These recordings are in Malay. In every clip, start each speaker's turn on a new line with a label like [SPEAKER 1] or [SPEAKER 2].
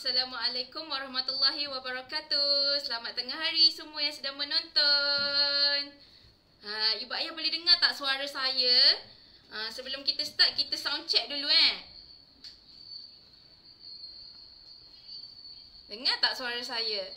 [SPEAKER 1] Assalamualaikum warahmatullahi wabarakatuh. Selamat tengah hari semua yang sedang menonton. Ibu ayah boleh dengar tak suara saya? Sebelum kita start, kita sound check dulu Dengar tak suara saya?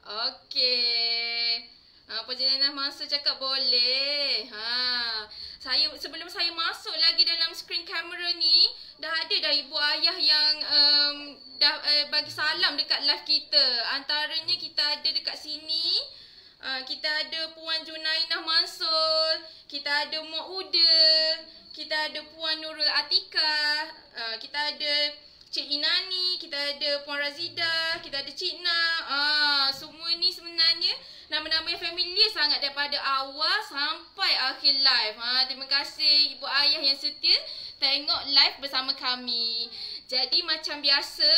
[SPEAKER 1] Okey. Perjalanan masa cakap boleh. Sebelum saya masuk lagi dalam skrin kamera ni, dah ada dah ibu ayah yang bagi salam dekat live kita. Antaranya kita ada dekat sini, kita ada Puan Junainah Mansur, kita ada Mak Uda, kita ada Puan Nurul Atika, kita ada Cik Inani, kita ada Puan Razida, kita ada Cik Na. Semua ni sebenarnya nama-nama yang familiar sangat daripada awal sampai akhir live. Terima kasih ibu ayah yang setia tengok live bersama kami. Jadi macam biasa,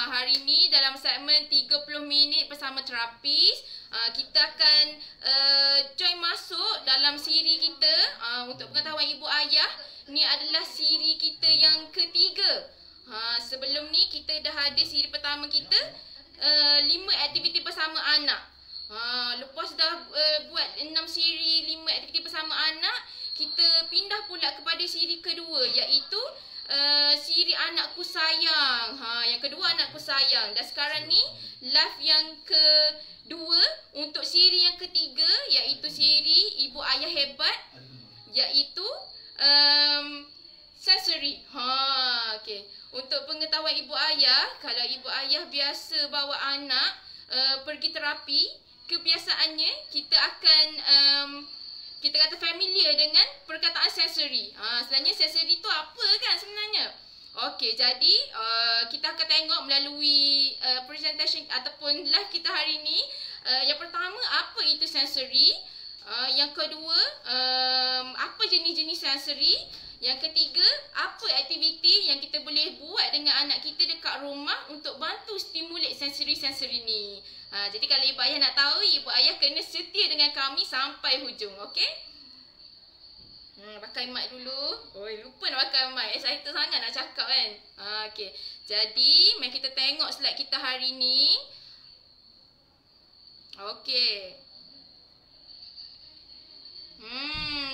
[SPEAKER 1] hari ni dalam segmen 30 minit bersama terapis, kita akan join masuk dalam siri kita. Untuk pengetahuan ibu ayah, ni adalah siri kita yang ketiga. Sebelum ni kita dah ada siri pertama kita, 5 aktiviti bersama anak. Lepas dah buat 6 siri 5 aktiviti bersama anak, kita pindah pula kepada siri kedua, iaitu siri anakku sayang. Yang kedua, anakku sayang. Dan sekarang ni live yang kedua untuk siri yang ketiga, iaitu siri ibu ayah hebat, iaitu sensory. Okay. Untuk pengetahuan ibu ayah, kalau ibu ayah biasa bawa anak pergi terapi, kebiasaannya kita akan kita kata familiar dengan perkataan sensory. Sebenarnya sensory tu apa kan sebenarnya? Okey, jadi kita akan tengok melalui presentation ataupun live kita hari ni. Yang pertama, apa itu sensory? Yang kedua, apa jenis-jenis sensory? Yang ketiga, apa aktiviti yang kita boleh buat dengan anak kita dekat rumah untuk bantu stimulate sensory-sensory ni. Jadi kalau ibu ayah nak tahu, ibu ayah kena setia dengan kami sampai hujung, okey? Pakai mic dulu. Lupa nak pakai mic. Excited sangat nak cakap kan? Okey. Jadi, mari kita tengok slide kita hari ni. Okey.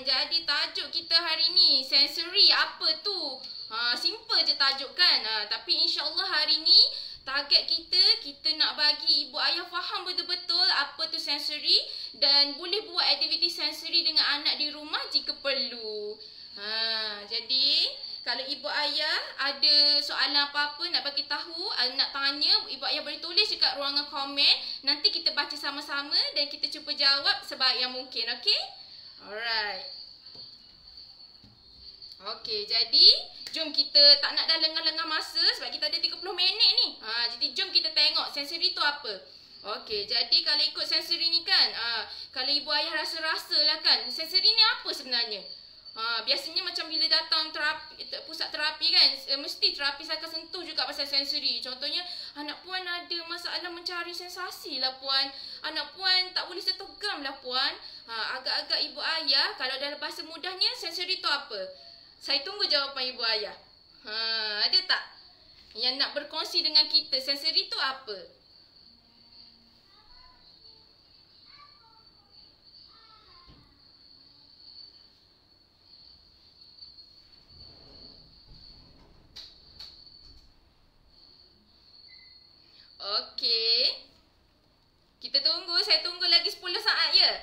[SPEAKER 1] Jadi tajuk kita hari ni, sensory apa tu? Simple je tajuk kan? Tapi insya-Allah hari ni target kita nak bagi ibu ayah faham betul-betul apa tu sensory dan boleh buat aktiviti sensory dengan anak di rumah jika perlu. Jadi kalau ibu ayah ada soalan apa-apa nak bagi tahu, nak tanya, ibu ayah boleh tulis dekat ruangan komen. Nanti kita baca sama-sama dan kita cuba jawab sebaik yang mungkin, okey? Alright. Okey, jadi jom kita tak nak dah lengah-lengah masa sebab kita ada 30 minit ni. Jadi jom kita tengok sensory tu apa. Okey, jadi kalau ikut sensory ni kan, kalau ibu ayah rasa-rasa lah kan, sensory ni apa sebenarnya? Biasanya macam bila datang pusat terapi kan, mesti terapis akan sentuh juga pasal sensory. Contohnya, anak puan ada masalah mencari sensasi lah puan. Anak puan tak boleh sentuh gam lah puan. Agak-agak ibu ayah, kalau dalam bahasa mudahnya, sensory tu apa? Saya tunggu jawapan ibu ayah. Ada tak yang nak berkongsi dengan kita, sensory tu apa? Okey. Kita tunggu, saya tunggu lagi 10 saat ya.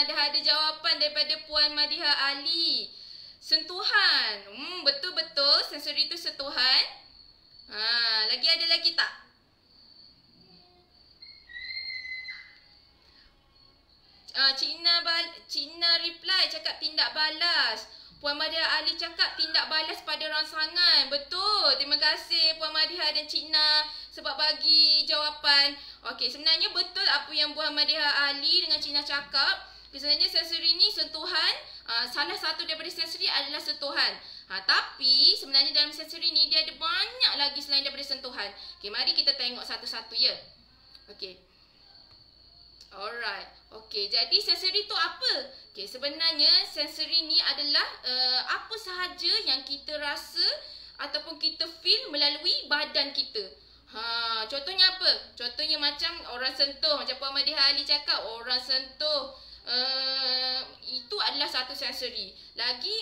[SPEAKER 1] Dah ada jawapan daripada Puan Madiha Ali. Sentuhan. Betul-betul sensory itu sentuhan. Lagi ada lagi tak? Cina reply cakap tindak balas. Puan Madiha Ali cakap tindak balas pada rangsangan. Betul. Terima kasih Puan Madiha dan Cik Na sebab bagi jawapan. Okey, sebenarnya betul apa yang Puan Madiha Ali dengan Cik Na cakap. Sebenarnya sensory ni sentuhan. Salah satu daripada sensory adalah sentuhan. Tapi sebenarnya dalam sensori ni dia ada banyak lagi selain daripada sentuhan. Okey, mari kita tengok satu-satu ya. Okey. Alright. Okey, jadi sensori tu apa? Okey, sebenarnya sensori ni adalah apa sahaja yang kita rasa ataupun kita feel melalui badan kita. Contohnya apa? Contohnya macam orang sentuh, macam Puan Madiha Ali cakap, orang sentuh. Itu adalah satu sensori. Lagi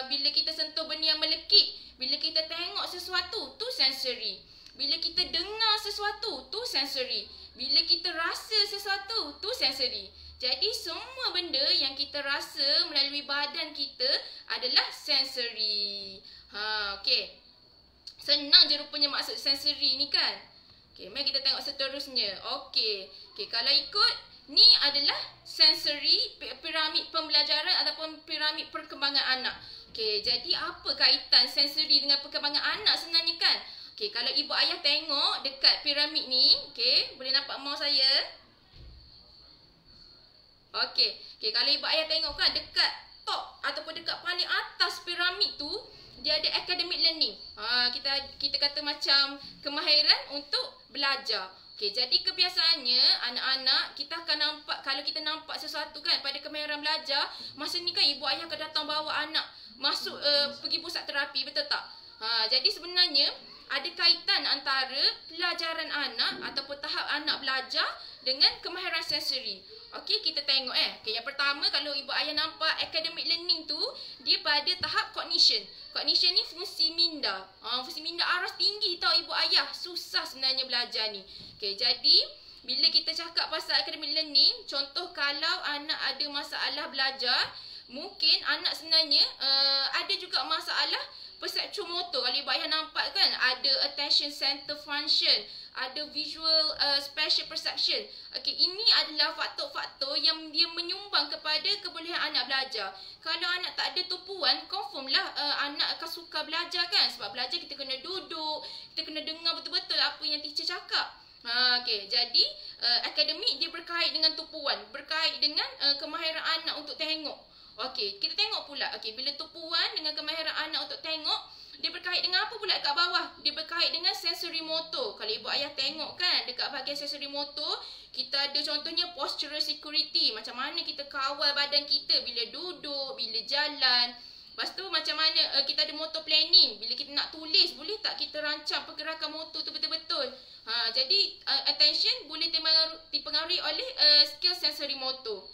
[SPEAKER 1] bila kita sentuh benda yang melekit, bila kita tengok sesuatu, tu sensori. Bila kita dengar sesuatu, tu sensori. Bila kita rasa sesuatu, tu sensori. Jadi semua benda yang kita rasa melalui badan kita adalah sensori. Okey. Senang je rupanya maksud sensori ni kan. Okey, mari kita tengok seterusnya. Okey, kalau ikut ni adalah sensori piramid pembelajaran ataupun piramid perkembangan anak. Okey, jadi apa kaitan sensori dengan perkembangan anak sebenarnya kan? Okey, kalau ibu ayah tengok dekat piramid ni, okey, boleh nampak mouse saya? Okey, kalau ibu ayah tengok kan dekat top ataupun dekat paling atas piramid tu, dia ada academic learning. Kita kata macam kemahiran untuk belajar. Okey, jadi kebiasaannya anak-anak kita akan nampak, kalau kita nampak sesuatu kan pada kemahiran belajar, masa ni kan ibu ayah akan datang bawa anak masuk pergi pusat terapi, betul tak? Jadi sebenarnya ada kaitan antara pelajaran anak ataupun tahap anak belajar dengan kemahiran sensori. Okey, kita tengok Okey, yang pertama kalau ibu ayah nampak academic learning tu, dia pada tahap cognition. Cognition ni fungsi minda. Fungsi minda aras tinggi tau ibu ayah. Susah sebenarnya belajar ni. Okey, jadi bila kita cakap pasal academic learning, contoh kalau anak ada masalah belajar, mungkin anak sebenarnya ada juga masalah perception motor. Kalau ibu ayah nampak kan, ada attention center function, ada visual spatial perception. Okey, ini adalah faktor-faktor yang dia menyumbang kepada kebolehan anak belajar. Kalau anak tak ada tumpuan, confirm lah anak akan suka belajar kan. Sebab belajar kita kena duduk, kita kena dengar betul-betul apa yang teacher cakap. Okey, jadi akademik dia berkait dengan tumpuan, berkait dengan kemahiran anak untuk tengok. Okey, kita tengok pula. Okey, bila tumpuan dengan kemahiran anak untuk tengok, dia berkait dengan apa pula kat bawah? Dia berkait dengan sensori motor. Kalau ibu ayah tengok kan, dekat bahagian sensori motor, kita ada contohnya postural security. Macam mana kita kawal badan kita bila duduk, bila jalan. Lepas tu macam mana kita ada motor planning. Bila kita nak tulis, boleh tak kita rancang pergerakan motor tu betul-betul? Jadi attention boleh dipengaruhi oleh skill sensori motor.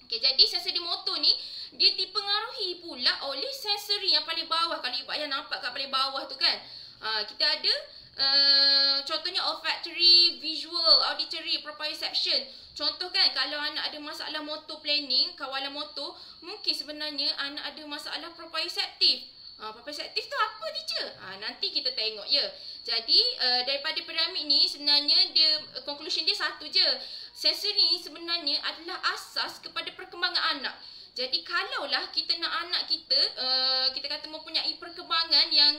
[SPEAKER 1] Okay, jadi sensori motor ni dia dipengaruhi pula oleh sensori yang paling bawah. Kalau ibu ayah nampak kat paling bawah tu kan, kita ada contohnya olfactory, visual, auditory, proprioception. Contoh kan, kalau anak ada masalah motor planning, kawalan motor, mungkin sebenarnya anak ada masalah proprioceptive. Proprioceptive tu apa teacher? Nanti kita tengok ya. Jadi daripada piramid ni sebenarnya dia conclusion dia satu je. Sensori ni sebenarnya adalah asas kepada perkembangan anak. Jadi kalaulah kita nak anak kita, kita kata mempunyai perkembangan yang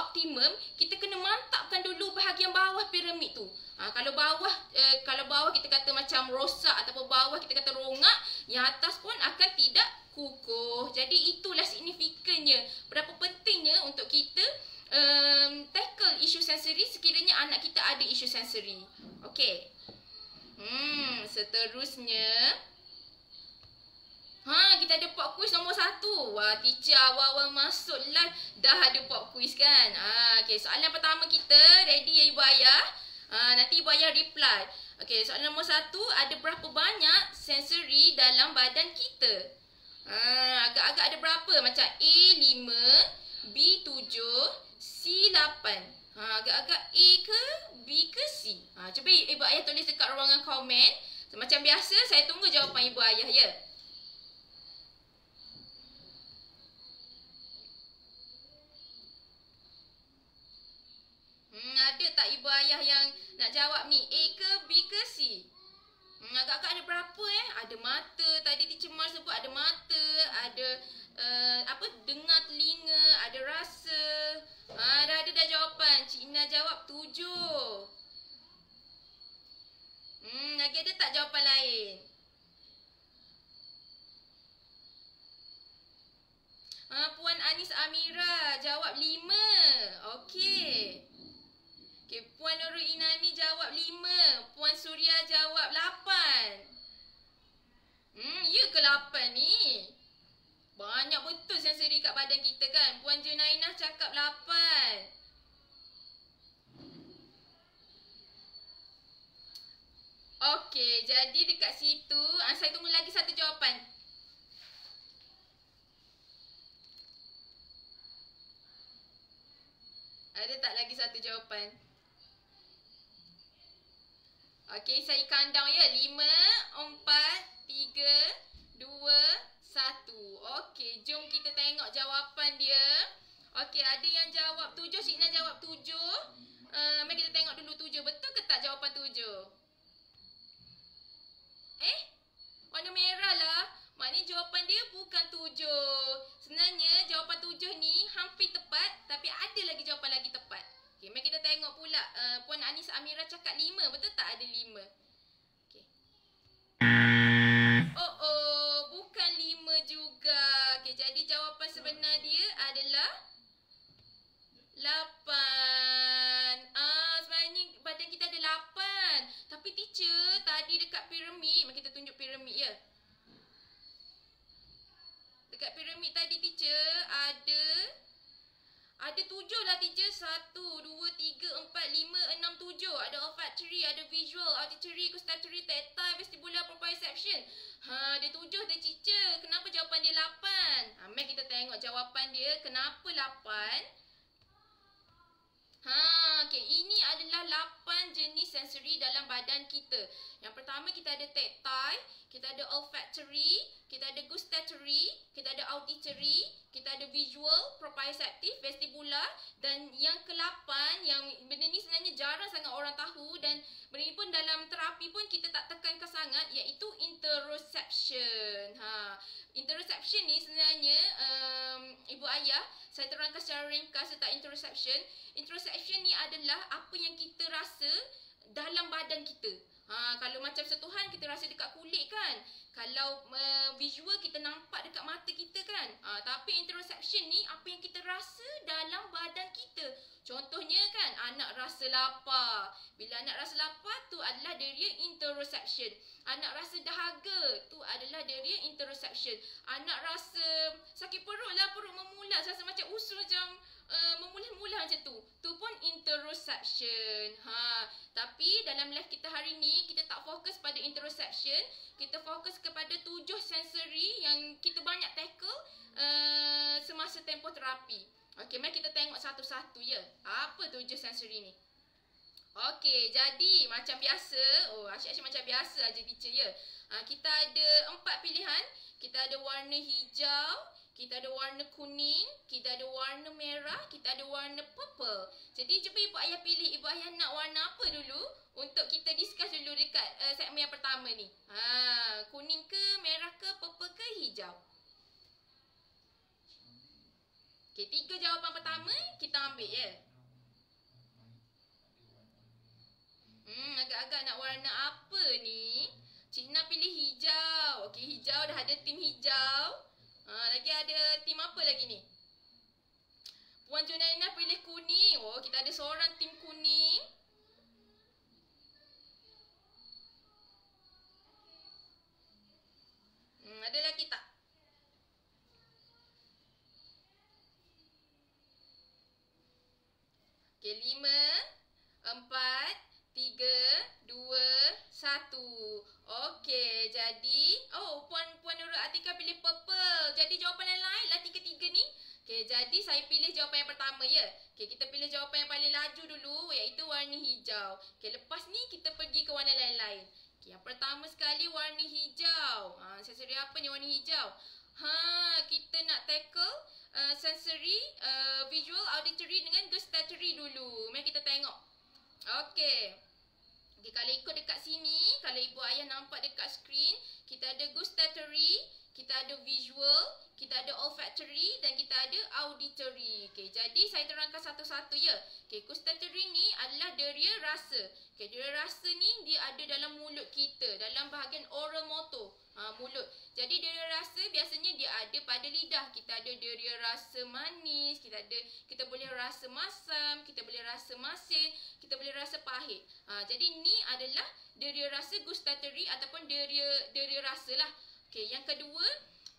[SPEAKER 1] optimum, kita kena mantapkan dulu bahagian bawah piramid tu. Kalau bawah kita kata macam rosak ataupun bawah kita kata rongak, yang atas pun akan tidak kukuh. Jadi itulah signifikannya, berapa pentingnya untuk kita tackle isu sensori sekiranya anak kita ada isu sensori. Okey. Seterusnya kita ada pop quiz nombor 1. Wah, teacher awal-awal masuk live dah ada pop quiz kan. Okey, soalan pertama kita ready ya ibu ayah? Nanti ibu ayah reply. Okey, soalan nombor 1, ada berapa banyak sensori dalam badan kita? Agak-agak ada berapa? Macam A5, B7, C8. Agak-agak A ke B ke C? Cuba ibu ayah tulis dekat ruangan komen. Macam biasa, saya tunggu jawapan ibu ayah ya. Ada tak ibu ayah yang nak jawab ni? A ke B ke C? Agak-agak ada berapa Ada mata. Tadi teacher Mar sebut ada mata. Ada dengar telinga. Ada rasa. Dah ada dah jawapan. Cik Ina jawab 7. Lagi ada tak jawapan lain? Puan Ani Anis Amira jawab 5. Okey. Okey, Puan Nurul Inani jawab 5. Puan Suria jawab 8. Ya ke 8 ni? Banyak betul sensori kat badan kita kan. Puan Junainah cakap 8. Okey, jadi dekat situ saya tunggu lagi satu jawapan. Ada tak lagi satu jawapan? Okey, saya kandang ya. 5, 4, 3, 2, 1. Okey, jom kita tengok jawapan dia. Okey, ada yang jawab 7. Cik Na jawab 7. Mari kita tengok dulu 7. Betul ke tak jawapan 7? Warna merah lah. Maknanya jawapan dia bukan 7. Sebenarnya jawapan 7 ni hampir tepat. Tapi ada lagi jawapan lagi tepat. Okey, mari kita tengok pula. Puan Anis Amira cakap 5. Betul tak ada 5? Okey. Bukan 5 juga. Okey, jadi jawapan sebenar dia adalah 8. Sebenarnya badan kita ada 8. Tapi teacher, tadi dekat piramid, mari kita tunjuk piramid ya. Dekat piramid tadi teacher ada 7 lah teacher. 1, 2, 3, 4, 5, 6, 7. Ada olfactory, ada visual, auditory, gustatory, tactile, vestibular, proprioception. Ada 7 dah teacher. Kenapa jawapan dia 8? Mari kita tengok jawapan dia. Kenapa 8? Okey, ini adalah 8 jenis sensori dalam badan kita. Yang pertama kita ada tactile, kita ada olfactory, kita ada gustatory, kita ada auditory, kita ada visual, proprioceptive, vestibular, dan yang ke-8 yang benda ni sebenarnya jarang sangat orang tahu dan benda ni pun dalam terapi pun kita tak tekankan sangat, iaitu interoception. Interoception ni sebenarnya ibu ayah, saya terangkan secara ringkas tentang interoception. Interoception ni adalah apa yang kita rasa dalam badan kita. Kalau macam sentuhan kita rasa dekat kulit kan. Kalau visual kita nampak dekat mata kita kan. Tapi interoception ni apa yang kita rasa dalam badan kita. Contohnya kan, anak rasa lapar. Bila anak rasa lapar tu adalah dia interoception. Anak rasa dahaga tu adalah dia interoception. Anak rasa sakit perut lah, perut memulas, rasa macam usus macam memulas-mulas macam tu. Tu pun interoception. Tapi dalam live kita hari ni kita tak fokus pada interoception. Kita fokus kepada 7 sensori yang kita banyak tackle semasa tempoh terapi. Okey, mari kita tengok satu-satu ya. Apa 7 sensori ni? Okey, jadi macam biasa, asyik-asyik macam biasa aja teacher ya. Kita ada 4 pilihan. Kita ada warna hijau, kita ada warna kuning, kita ada warna merah, kita ada warna purple. Jadi cuba ibu ayah pilih, ibu ayah nak warna apa dulu untuk kita discuss dulu dekat segmen yang pertama ni. Kuning ke, merah ke, purple ke, hijau? Okey, 3 jawapan pertama kita ambil ya. Agak-agak nak warna apa ni? Cik Na pilih hijau. Okey, hijau dah ada tim hijau. Lagi ada tim apa lagi ni? Puan Junaina pilih kuning. Kita ada seorang tim kuning. Ada lagi tak? Okey, 5, 4, 3, 2, 1. Okey, jadi Puan Nurul Atika pilih purple. Jadi jawapan yang lain lah 3 ni. Okey, jadi saya pilih jawapan yang pertama ya. Okey, kita pilih jawapan yang paling laju dulu, iaitu warna hijau. Okey, lepas ni kita pergi ke warna lain-lain. Okey, yang pertama sekali warna hijau. Sensori apa ni warna hijau? Kita nak tackle sensory, visual, auditory dengan gustatory dulu. Mari kita tengok. Okey, kalau ikut dekat sini, kalau ibu ayah nampak dekat skrin, kita ada gustatory, kita ada visual, kita ada olfactory dan kita ada auditory. Okey, jadi saya terangkan satu-satu ya. Okey, gustatory ni adalah deria rasa. Okey, deria rasa ni dia ada dalam mulut kita, dalam bahagian oral motor. Mulut. Jadi deria rasa biasanya dia ada pada lidah. Kita ada deria rasa manis, kita boleh rasa masam, kita boleh rasa masin, kita boleh rasa pahit. Jadi ni adalah deria rasa gustatory ataupun deria rasa lah. Okey, yang kedua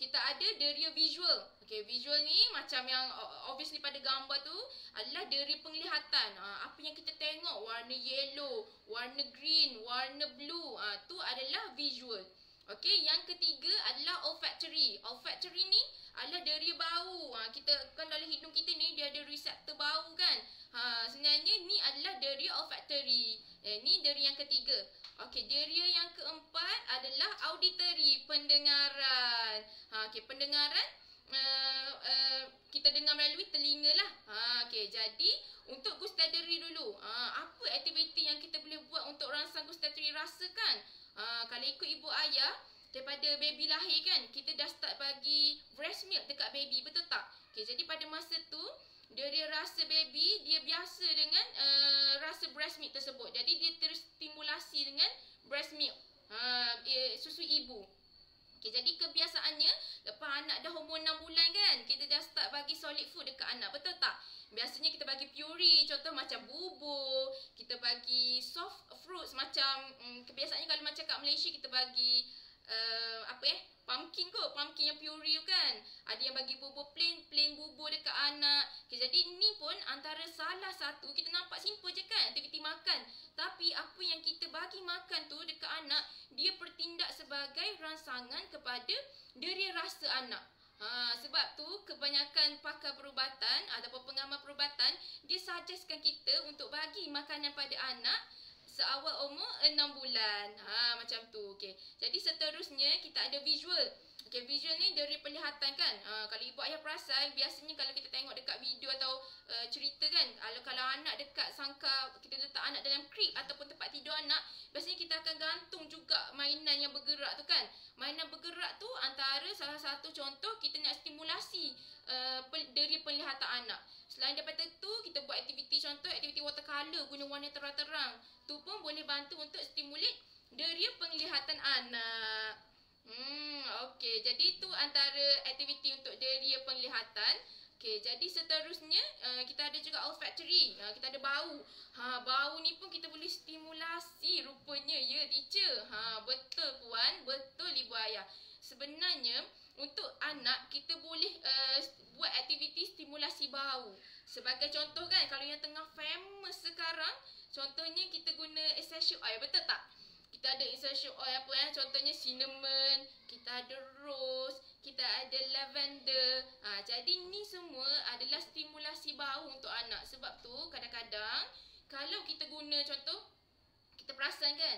[SPEAKER 1] kita ada deria visual. Okey, visual ni macam yang obviously pada gambar tu adalah deria penglihatan. Apa yang kita tengok, warna yellow, warna green, warna blue, tu adalah visual. Okey, yang ketiga adalah olfactory. Olfactory ni adalah deria bau. Kita kan dalam hidung kita ni dia ada reseptor bau kan. Sebenarnya ni adalah deria olfactory. Ni deria yang ketiga. Okey, deria yang keempat adalah auditory, pendengaran. Okey, pendengaran kita dengar melalui telinga lah. Okey, jadi untuk gustatory dulu. Apa aktiviti yang kita boleh buat untuk rangsang gustatory rasa kan? Kalau ikut ibu ayah daripada baby lahir kan, kita dah start bagi breast milk dekat baby, betul tak? Okey, jadi pada masa tu dia rasa baby dia biasa dengan rasa breast milk tersebut. Jadi dia terstimulasi dengan breast milk, susu ibu. Okay, jadi kebiasaannya lepas anak dah umur 6 bulan kan, kita dah start bagi solid food dekat anak, betul tak? Biasanya kita bagi puree, contoh macam bubur, kita bagi soft fruits macam kebiasaannya kalau macam kat Malaysia kita bagi pumpkin kot, pumpkin yang puree kan. Ada yang bagi bubur plain bubur dekat anak. Okay, jadi ni pun antara salah satu, kita nampak simple je kan aktiviti makan, tapi apa yang kita bagi makan tu dekat anak, dia bertindak sebagai rangsangan kepada deria rasa anak. Sebab tu kebanyakan pakar perubatan ataupun pengamal perubatan dia suggestkan kita untuk bagi makanan pada anak seawal umur 6 bulan. Macam tu. Okey. Jadi seterusnya kita ada visual. Okey, visual ni dari penglihatan kan. Kalau ibu ayah perasan, biasanya kalau kita tengok dekat video atau cerita kan, kalau anak dekat sangka, kita letak anak dalam crib ataupun tempat tidur anak, biasanya kita akan gantung juga mainan yang bergerak tu kan. Mainan bergerak tu antara salah satu contoh kita nak stimulasi dari penglihatan anak. Selain daripada tu, kita buat aktiviti, contoh aktiviti watercolor guna warna terang-terang. Tu pun boleh bantu untuk stimulate deria penglihatan anak. Okey, jadi tu antara aktiviti untuk deria penglihatan. Okey, jadi seterusnya kita ada juga olfactory. Kita ada bau. Bau ni pun kita boleh stimulasi rupanya ya teacher. Betul puan, betul ibu ayah. Sebenarnya untuk anak kita boleh buat aktiviti stimulasi bau. Sebagai contoh kan, kalau yang tengah famous sekarang, contohnya kita guna essential oil, betul tak? Kita ada essential oil apa contohnya cinnamon, kita ada rose, kita ada lavender. Jadi ni semua adalah stimulasi bau untuk anak. Sebab tu kadang-kadang kalau kita guna contoh, kita perasan kan,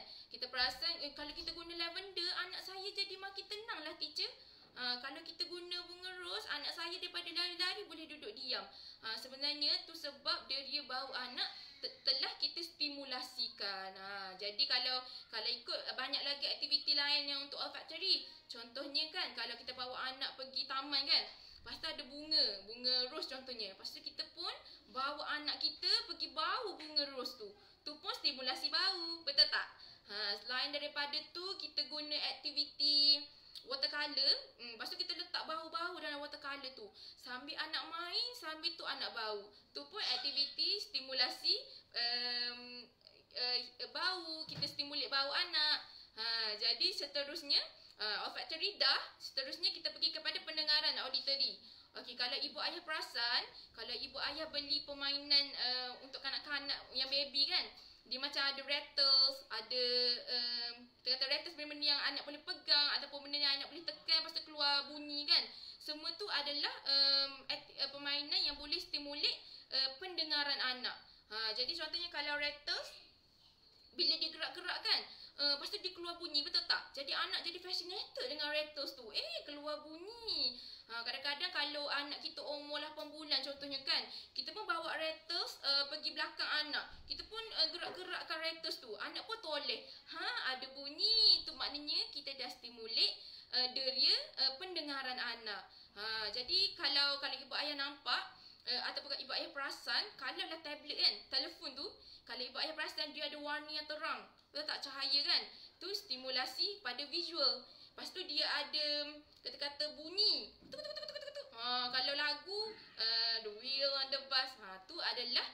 [SPEAKER 1] kalau kita guna lavender, anak saya jadi makin tenang lah teacher. Kalau kita guna bunga ros, anak saya daripada lari-lari boleh duduk diam. Sebenarnya tu sebab deria bau anak telah kita stimulasikan. Jadi kalau ikut banyak lagi aktiviti lain yang untuk olfactory. Contohnya kan, kalau kita bawa anak pergi taman kan, lepas tu ada bunga ros contohnya. Lepas tu kita pun bawa anak kita pergi bau bunga ros tu. Tu pun stimulasi bau, betul tak? Selain daripada tu, kita guna aktiviti watercolor. Lepas tu kita letak bau-bau dalam watercolor tu. Sambil anak main, sambil tu anak bau. Tu pun aktiviti stimulasi bau. Kita stimulate bau anak. Jadi seterusnya olfactory dah. Seterusnya kita pergi kepada pendengaran, auditory. Okey, kalau ibu ayah perasan, kalau ibu ayah beli permainan untuk kanak-kanak yang baby kan, dia macam ada rattles, ada kita kata rattles benda-benda yang anak boleh pegang ataupun benda yang anak boleh tekan lepas tu keluar bunyi kan. Semua tu adalah permainan yang boleh stimulate pendengaran anak. Jadi contohnya kalau rattles, bila dia gerak-gerak kan, lepas tu dia keluar bunyi, betul tak? Jadi anak jadi fascinated dengan rattles tu. Keluar bunyi. Kadang-kadang kalau anak kita umur 8 bulan contohnya kan, kita pun bawa rattles pergi belakang anak. Kita pun gerak-gerakkan rattles tu. Anak pun toleh. Ada bunyi. Itu maknanya kita dah stimulate deria pendengaran anak. Jadi kalau ibu ayah nampak ataupun ibu ayah perasan, kalau lah tablet kan, telefon tu, kalau ibu ayah perasan dia ada warna yang terang, betul tak, cahaya kan? Tu stimulasi pada visual. Lepas tu dia ada kata-kata bunyi. Kalau lagu The Wheel on the Bus, tu adalah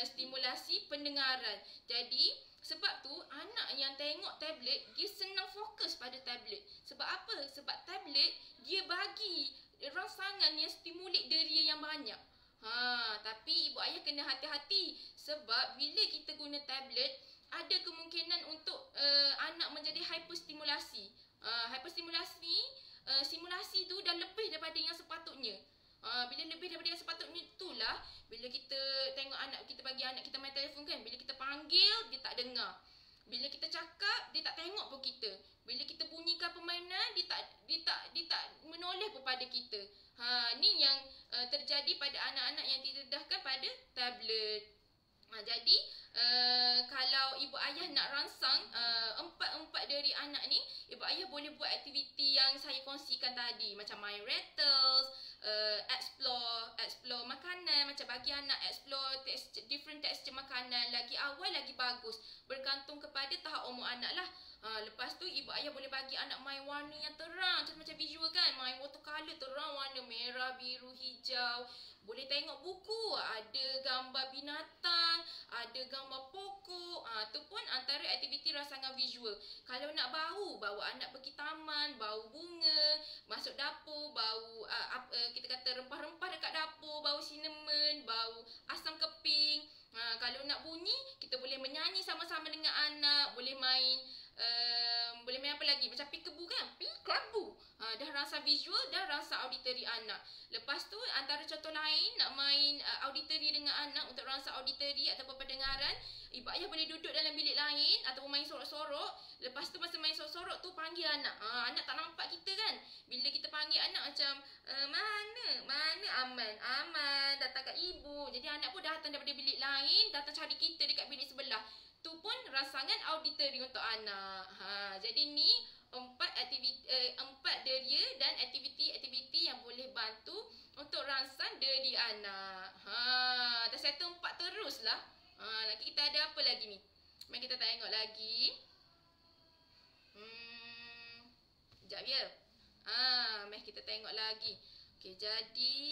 [SPEAKER 1] stimulasi pendengaran. Jadi sebab tu anak yang tengok tablet dia senang fokus pada tablet. Sebab apa? Sebab tablet dia bagi rangsangan yang stimulik deria yang banyak. Tapi ibu ayah kena hati-hati sebab bila kita guna tablet ada kemungkinan untuk anak menjadi hyperstimulasi. Simulasi tu dah lebih daripada yang sepatutnya. Bila lebih daripada yang sepatutnya itulah bila kita tengok anak kita, bagi anak kita main telefon kan, bila kita panggil dia tak dengar, bila kita cakap dia tak tengok pun kita, bila kita bunyikan permainan dia tak menoleh pun pada kita. Ni yang terjadi pada anak-anak yang didedahkan pada tablet. Jadi kalau ibu ayah nak rangsang empat dari anak ni, ibu ayah boleh buat aktiviti yang saya kongsikan tadi, macam main rattles, explore makanan, macam bagi anak explore different texture makanan. Lagi awal lagi bagus, bergantung kepada tahap umur anak lah. Lepas tu ibu ayah boleh bagi anak main warna yang terang, macam visual kan, main watercolor terang, warna merah, biru, hijau. Boleh tengok buku, ada gambar binatang, ada gambar pokok. Tu pun antara aktiviti rangsangan visual. Kalau nak bawa anak pergi taman, bau bunga, masuk dapur, bau kita kata rempah-rempah dekat dapur, bau cinnamon, bau asam keping. Kalau nak bunyi, kita boleh menyanyi sama-sama dengan anak, boleh main apa lagi, macam peekaboo kan, peekaboo. Dah rasa visual, dah rasa auditory anak. Lepas tu antara contoh lain nak main auditory dengan anak, untuk rasa auditory ataupun pendengaran, ibu ayah boleh duduk dalam bilik lain ataupun main sorok-sorok. Lepas tu masa main sorok-sorok tu panggil anak. Anak tak nampak kita kan, bila kita panggil anak macam mana Aman datang kat ibu. Jadi anak pun datang daripada bilik lain, datang cari kita dekat bilik sebelah. Tu pun rangsangan auditory untuk anak. Jadi ni empat deria dan aktiviti-aktiviti yang boleh bantu untuk rangsang diri anak. Dah settle 4 terus lah. Lagi kita ada apa lagi ni? Mari kita tengok lagi. Sekejap ya. Mari kita tengok lagi. Okey, jadi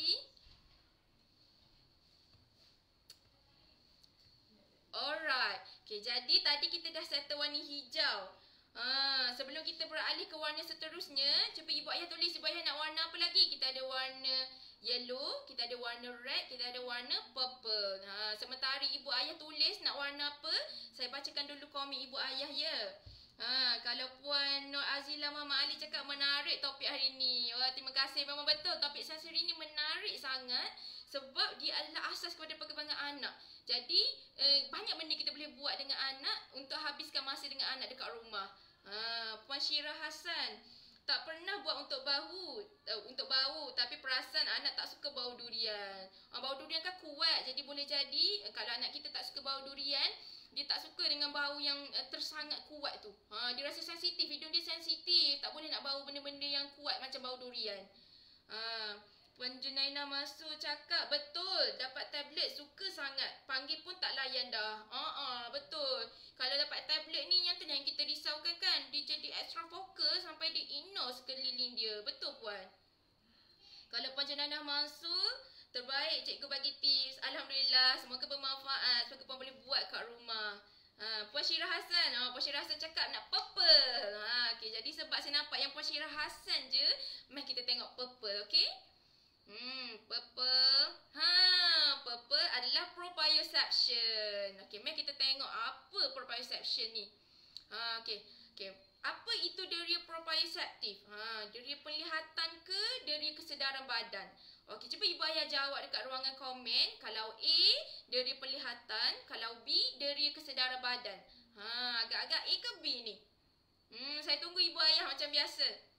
[SPEAKER 1] alright. Okay, jadi tadi kita dah settle warna hijau. Sebelum kita beralih ke warna seterusnya, cuba ibu ayah tulis ibu ayah nak warna apa lagi. Kita ada warna yellow, kita ada warna red, kita ada warna purple. Sementara ibu ayah tulis nak warna apa, saya bacakan dulu komen ibu ayah ya. Kalau Puan Nur Azila Mama Ali cakap menarik topik hari ni. Terima kasih, memang betul topik saya hari ni menarik sangat. Sebab dia adalah asas kepada perkembangan anak. Jadi banyak benda kita boleh buat dengan anak untuk habiskan masa dengan anak dekat rumah. Puan Syirah Hassan, tak pernah buat untuk bau, tapi perasan anak tak suka bau durian. Bau durian kan kuat, jadi boleh jadi kalau anak kita tak suka bau durian, dia tak suka dengan bau yang tersangat kuat tu. Dia rasa sensitif, hidung dia sensitif, tak boleh nak bau benda-benda yang kuat macam bau durian. Puan Junaina Masuk cakap betul, dapat tablet suka sangat, panggil pun tak layan dah. Betul. Kalau dapat tablet ni yang tu yang kita risaukan kan, dia jadi extra fokus sampai dia ignore sekeliling dia. Betul Puan. Kalau Puan Junaina Masuk, terbaik cikgu bagi tips. Alhamdulillah, semoga bermanfaat, semoga Puan boleh buat kat rumah. Puan Syirah Hassan, Puan Syirah Hassan cakap nak purple. Okay, jadi sebab saya nampak yang Puan Syirah Hassan je, mari kita tengok purple, okey? Purple. Purple adalah proprioception. Okey, mari kita tengok apa proprioception ni. Okey. Apa itu deria proprioceptif? Deria penglihatan ke deria kesedaran badan? Okey, cuba ibu ayah jawab dekat ruangan komen. Kalau A, deria penglihatan. Kalau B, deria kesedaran badan. Agak-agak A ke B ni? Saya tunggu ibu ayah macam biasa.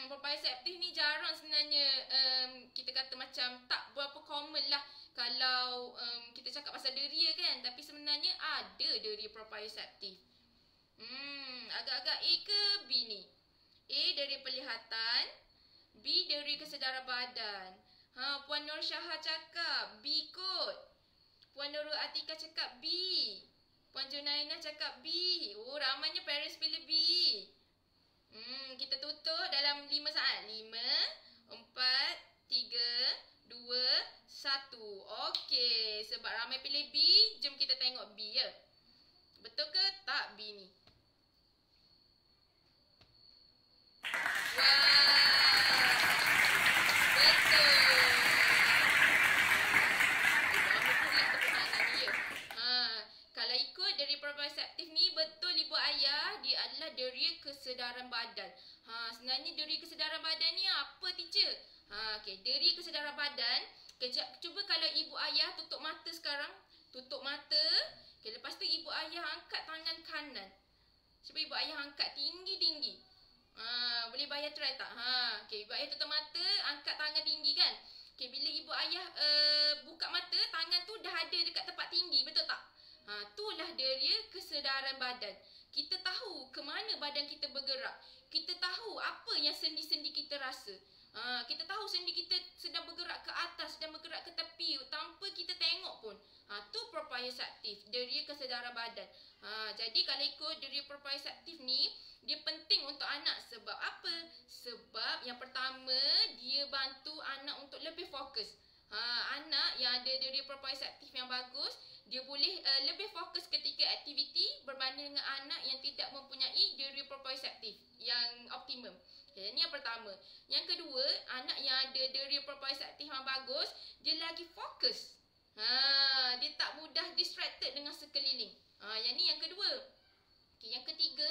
[SPEAKER 1] Proprioceptif ni jarang sebenarnya kita kata macam tak berapa common lah kalau kita cakap pasal deria kan. Tapi sebenarnya ada deria proprioceptif. Agak-agak A ke B ni? A deria penglihatan, B deria kesedaran badan. Puan Nur Syahah cakap B kot. Puan Nurul Atika cakap B. Puan Junaina cakap B. Oh, ramainya parents pilih B. Kita tutup dalam 5 saat. 5, 4, 3, 2, 1. Okey, sebab ramai pilih B, jom kita tengok B ya. Betul ke tak B ni? Kalau ikut dari proprioceptif ni, betul ibu ayah, dia adalah deria kesedaran badan. Sebenarnya deria kesedaran badan ni apa teacher? Okey, deria kesedaran badan. Kejap, cuba kalau ibu ayah tutup mata sekarang. Tutup mata. Okey, lepas tu ibu ayah angkat tangan kanan. Cuba ibu ayah angkat tinggi-tinggi. Boleh bayar try tak? Okey, ibu ayah tutup mata, angkat tangan tinggi kan? Okey, bila ibu ayah buka mata, tangan tu dah ada dekat tempat tinggi, betul tak? Itulah deria kesedaran badan. Kita tahu ke mana badan kita bergerak. Kita tahu apa yang sendi-sendi kita rasa. Kita tahu sendi kita sedang bergerak ke atas, sedang bergerak ke tepi tanpa kita tengok pun. Tu proprioceptif, deria kesedaran badan. Jadi kalau ikut deria proprioceptif ni, dia penting untuk anak. Sebab apa? Sebab yang pertama, dia bantu anak untuk lebih fokus. Anak yang ada deria proprioceptif yang bagus, dia boleh lebih fokus ketika aktiviti berbanding dengan anak yang tidak mempunyai deria proprioceptif yang optimum. Okay, ini yang pertama. Yang kedua, anak yang ada deria proprioceptif yang bagus, dia lagi fokus. Dia tak mudah distracted dengan sekeliling. Yang ni yang kedua. Okay, yang ketiga,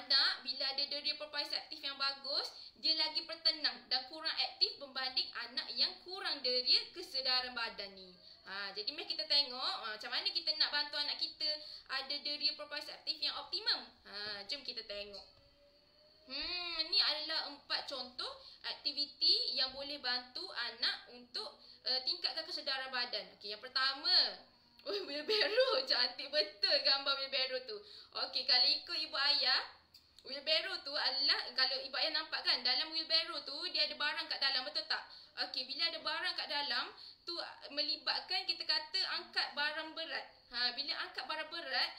[SPEAKER 1] anak bila ada deria proprioceptif yang bagus, dia lagi bertenang dan kurang aktif berbanding anak yang kurang deria kesedaran badan ni. Jadi mari kita tengok macam mana kita nak bantu anak kita ada deria proprioceptif yang optimum. Jom kita tengok. Ni adalah 4 contoh aktiviti yang boleh bantu anak untuk tingkatkan kesedaran badan. Okey, yang pertama, wheelbarrow. Cantik betul gambar wheelbarrow tu. Okey, kalau ikut ibu ayah, wheelbarrow tu adalah, kalau ibu ayah nampak kan, dalam wheelbarrow tu dia ada barang kat dalam, betul tak? Okey, bila ada barang kat dalam, tu melibatkan kita kata angkat barang berat. Bila angkat barang berat,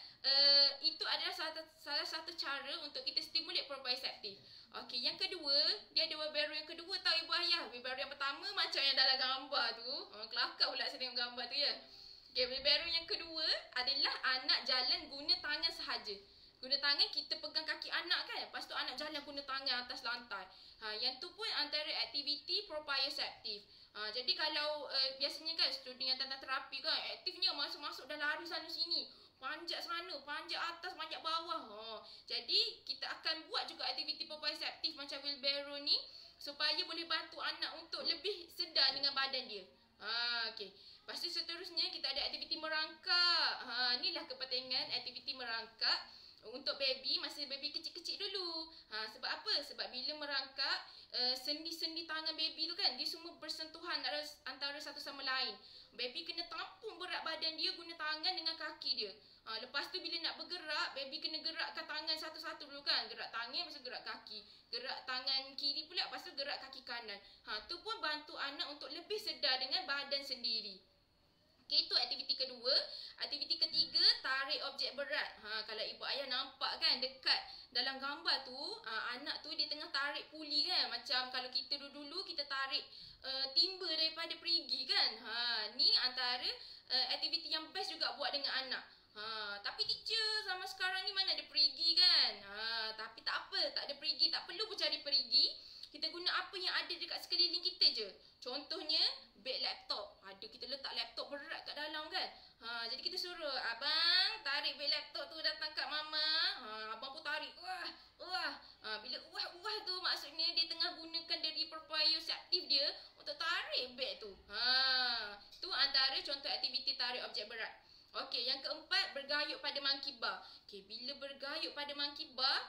[SPEAKER 1] itu adalah salah satu cara untuk kita stimulate proprioceptif. Okey, yang kedua, dia ada wheelbarrow yang kedua tahu ibu ayah. Wheelbarrow yang pertama macam yang dalam gambar tu. Kelakar pula saya tengok gambar tu ya. Okey, wheelbarrow yang kedua adalah anak jalan guna tangan sahaja. Guna tangan, kita pegang kaki anak kan. Lepas tu anak jalan guna tangan atas lantai. Yang tu pun antara aktiviti proprioceptif. Jadi kalau biasanya kan student yang tentang terapi kan, aktifnya masuk-masuk dah lari sana sini. Panjat sana, panjat atas, panjat bawah. Jadi kita akan buat juga aktiviti proprioceptif macam wheelbarrow ni, supaya boleh bantu anak untuk lebih sedar dengan badan dia. Okey. Lepas tu seterusnya kita ada aktiviti merangkak. Inilah kepentingan aktiviti merangkak untuk baby, masa baby kecil-kecil dulu. Sebab apa? Sebab bila merangkak, sendi-sendi tangan baby tu kan, dia semua bersentuhan antara satu sama lain. Baby kena tampung berat badan dia guna tangan dengan kaki dia. Lepas tu bila nak bergerak, baby kena gerakkan tangan satu-satu dulu kan. Gerak tangan, lepas tu gerak kaki. Gerak tangan kiri pula, lepas tu gerak kaki kanan. Tu pun bantu anak untuk lebih sedar dengan badan sendiri. Okay, itu aktiviti kedua. Aktiviti ketiga, tarik objek berat. Kalau ibu ayah nampak kan dekat dalam gambar tu, anak tu dia tengah tarik puli kan. Macam kalau kita dulu-dulu kita tarik timba daripada perigi kan. Ni antara aktiviti yang best juga buat dengan anak. Tapi teacher sama sekarang ni mana ada perigi kan. Tapi tak apa, tak ada perigi, tak perlu pun cari perigi. Kita guna apa yang ada dekat sekeliling kita je. Contohnya, beg laptop. Kita letak laptop berat kat dalam kan. Jadi kita suruh, abang tarik beg laptop tu datang kat mama. Abang pun tarik. Bila uah tu maksudnya dia tengah gunakan dari proprioceptif dia untuk tarik beg tu. Tu antara contoh aktiviti tarik objek berat. Okey, yang keempat, bergayut pada monkey bar. Okey, bila bergayut pada monkey bar,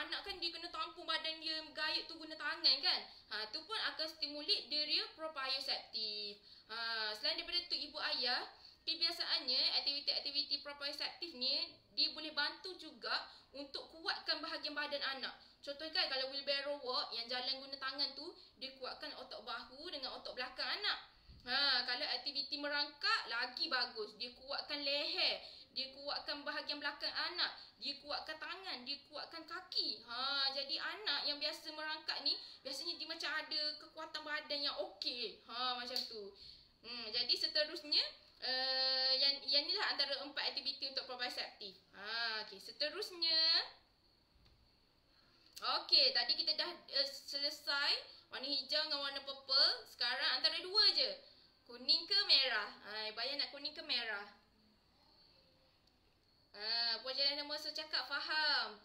[SPEAKER 1] anak kan dia kena tampung badan dia bergayut tu guna tangan kan. Tu pun akan stimulate deria proprioceptif. Selain daripada tu ibu ayah, kebiasaannya aktiviti-aktiviti proprioceptif ni dia boleh bantu juga untuk kuatkan bahagian badan anak. Contoh kan kalau wheelbarrow walk yang jalan guna tangan tu, dia kuatkan otot bahu dengan otot belakang anak. Kalau aktiviti merangkak lagi bagus, dia kuatkan leher dia kuatkan bahagian belakang anak, dia kuatkan tangan, dia kuatkan kaki. Jadi anak yang biasa merangkak ni biasanya dia macam ada kekuatan badan yang okey. Macam tu. Jadi seterusnya yang ni lah antara 4 aktiviti untuk proprioceptif. Okey, seterusnya. Okey, tadi kita dah selesai warna hijau dengan warna purple. Sekarang antara dua je. Kuning ke merah? Bayar nak kuning ke merah? Puan Jelena Musa cakap faham.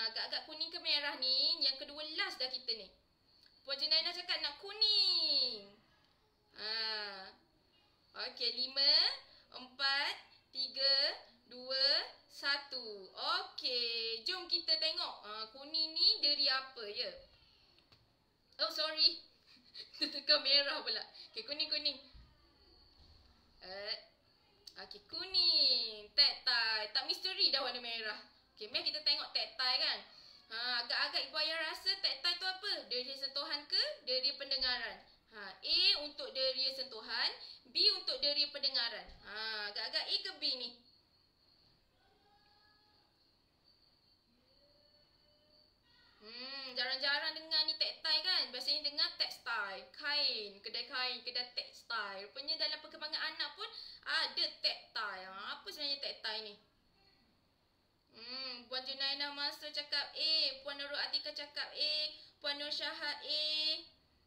[SPEAKER 1] Agak-agak kuning ke merah ni. Yang kedua last dah kita ni. Puan Jelena cakap nak kuning. Okey, 5, 4, 3, 2, 1. Okey, jom kita tengok kuning ni dari apa ya. Oh, sorry. Tekan merah pula. Okey, kuning. Okey, kuning. Tactile. Tak misteri dah warna merah. Okey, mari kita tengok tactile kan. Agak-agak ibu ayah rasa tactile tu apa? Deria sentuhan ke deria pendengaran? A untuk deria sentuhan, B untuk deria pendengaran. Agak-agak A ke B ni? Jarang-jarang dengar ni tactile kan. Biasanya dengar textile, kain, kedai textile. Rupanya dalam perkembangan anak pun ada tactile. Apa sebenarnya tactile ni? Puan Junainah Mansur cakap A, Puan Nurul Atika cakap A, Puan Nur Syahad A.